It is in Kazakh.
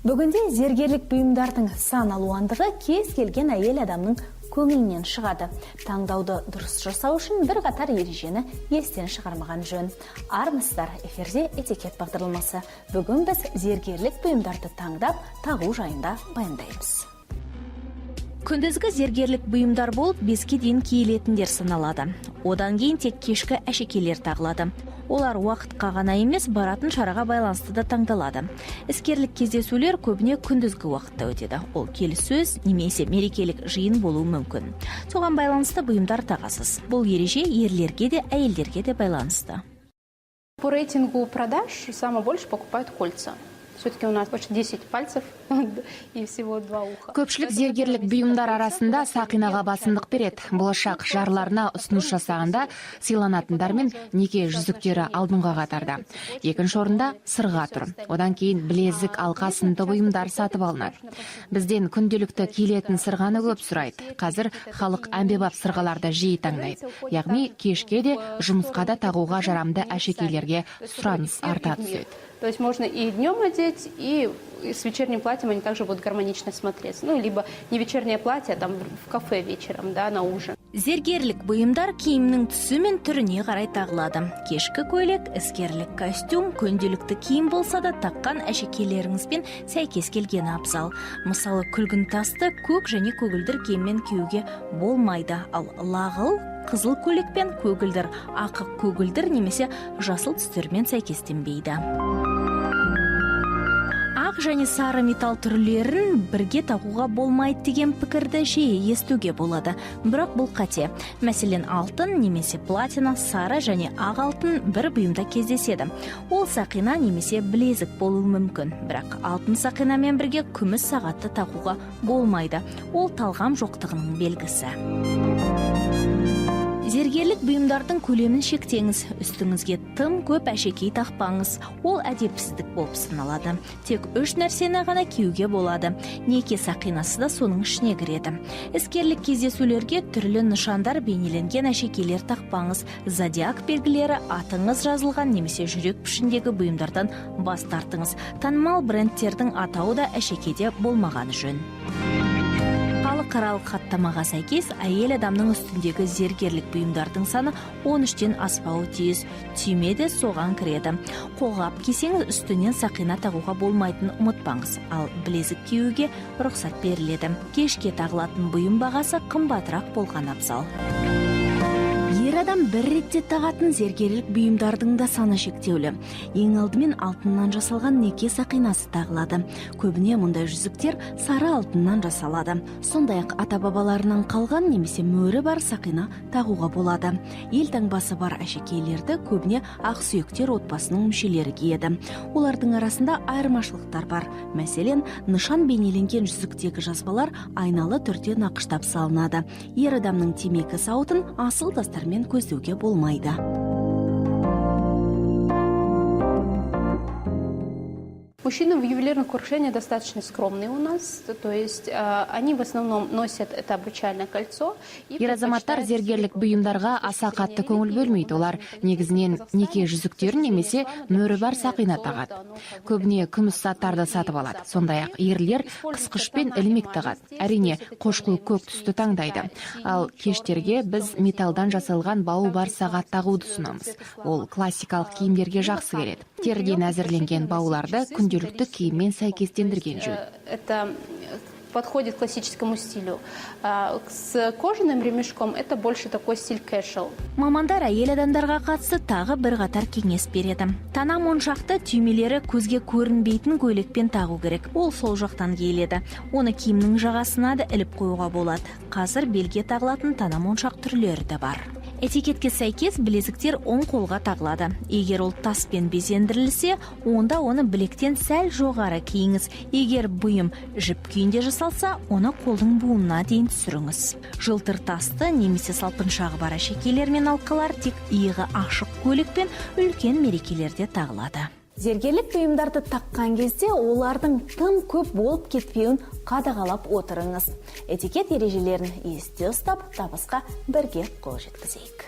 Бүгінде зергерлік бұйымдардың сан алуандығы кез келген әйел адамның көңілінен шығады. Таңдауды дұрыс жасау үшін бір қатар ережені естен шығармаған жөн. Армысыздар, эфирде этикет бағдарламасы. Бүгін біз зергерлік бұйымдарды таңдап, тағу жайында баяндаймыз. Күндізгі зергерлік бұйымдар болып 5-ке дейін киілетіндер саналады. Одан кейін тек кешкі әшекейлер тағылады. Олар уақытқа ғана емес, баратын шараға байланысты да таңдалады. Іскерлік кездесулер көбіне күндізгі уақытта өтеді. Ол келіссөз немесе мерекелік жиын болуы мүмкін. Соған байланысты бұйымдар тағасыз. Бұл ереже ерлерге де, әйелдерге де байланысты. По рейтингу продаж самое больше покупают кольца. Все-таки у нас почти 10 пальцев и всего 2 уха. Көпшілік зергерлік бұйымдар арасында сақинаға басымдық береді. Болашақ жарларына ұсыныс жасағанда сыйланатындар мен неке жүзіктері алдыңға қатарда. Екінші орында сырға тұр. Одан кейін білезік, алқа сынды бұйымдар сатып алынады. Бізден күнделікті киілетін сырғаны көп сұрайды. Қазір халық әмбебап сырғаларды жиі таңдайды. Яғни кешке де жұмысқа да тағуға жарамды әшекейлерге сұраныс арта түседі. То есть можно и днем одеть, и с вечерним платьем они также будут гармонично смотреться. Ну, либо не вечернее платье, а там в кафе вечером, да, на ужин. Зергерлік бұйымдар киімнің түсі мен түріне қарай тағылады. Кешкі көйлек, іскерлік костюм, күнделікті киім болса да таққан әшекейлеріңізбен сәйкес келгені абзал. Мысалы, күлгін тасты көк және көгілдір киіммен киюге болмайды. Ал лағыл, қызыл көйлек пен көгілдір, ақық көгілдір немесе жасыл түстермен сәйкестенбейді. Ақ және сары металл түрлерін бірге тағуға болмайды деген пікірді жиі естуге болады. Бірақ бұл қате. Мәселен, алтын немесе платина, сары және ақ алтын бір бұйымда кездеседі. Ол сақина немесе білезік болуы мүмкін. Бірақ алтын сақинамен бірге күміс сағатты тағуға болмайды. Ол талғам жоқтығының белгісі. Зергерлік бұйымдардың көлемін шектеңіз. Үстіңізге тым көп әшекей тақпаңыз. Ол әдепсіздік болып саналады. Тек 3 нәрсені ғана киюге болады. Неке сақинасы да соның ішіне кіреді. Іскерлік кездесулерге түрлі нышандар бейнеленген әшекейлер тақпаңыз. Зодиак белгілері, атыңыз жазылған немесе жүрек пішіндегі бұйымдардан бас тартыңыз. Танымал брендтердің атауы да әшекейде болмағаны жөн. Халықаралық хаттамаға сәйкес, әйел адамның үстіндегі зергерлік бұйымдардың саны 13-тен аспауы тиіс. Түйме де соған кіреді. Қолғап кисеңіз үстінен сақина тағуға болмайтын ұмытпаңыз. Ал білезік киюге рұқсат беріледі. Кешке тағылатын бұйым бағасы қымбатырақ болған абзал. Ер адам бір ретте тағатын зергерлік бұйымдардың да саны шектеулі. Ең алдымен алтыннан жасалған неке сақинасы тағылады. Көбіне мұндай жүзіктер сары алтыннан жасалады. Сондай-ақ ата-бабаларынан қалған немесе мөрі бар сақина тағуға болады. Ел таңбасы бар әшекейлерді көбіне ақсүйектер отбасының мүшелері киеді. Олардың арасында айырмашылықтар бар. Мәселен, нышан бейнеленген жүзіктегі жазбалар айналы түрде нақыштап салынады. Ер адамның темекі сауытын асыл тастармен көздеуге болмайды. Мужчины в ювелирных украшениях достаточно скромные у нас, то есть они в основном носят это обручальное кольцо. Ер азаматтар зергерлік бұйымдарға аса қатты көңіл бөлмейді. Олар негізінен неке жүзіктерін немесе мөрі бар сақина тағады. Көбіне күміс заттарды сатып алады. Сондай-ақ ерлер қысқышпен ілмек тағады. Әрине, қошқыл көк түсті таңдайды. Ал кештерге біз металдан жасалған бауы бар сағат тағуды ұсынамыз. Ол классикалық киімдерге жақсы келеді. Терден әзірленген бауларды күнделікті киіммен сәйкестендірген жөн. Это подходит к классическому стилю. С кожаным ремешком это больше такой стиль casual. Мамандар әйел адамдарға қатысты тағы бір қатар кеңес береді. Тана моншақты түймелері көзге көрінбейтін көйлекпен тағу керек. Ол сол жақтан киіледі. Оны киімнің жағасына да іліп қоюға болады. Қазір белге тағылатын тана моншақ түрлері де бар. Этикетке сәйкес білезіктер оң қолға тағылады. Егер ол таспен безендірілсе, онда оны білектен сәл жоғары киіңіз. Егер бұйым жіп күйінде жасалса, оны қолдың буынына дейін түсіріңіз. Жылтыр тасты немесе салпыншағы бар әшекейлер мен алқалар тек иығы ашық көйлек пен үлкен мерекелерде тағылады. Зергерлік бұйымдарды таққан кезде олардың тым көп болып кетпеуін қадағалап отырыңыз. Этикет ережелерін есте ұстап, табысқа бірге қол жеткізейік.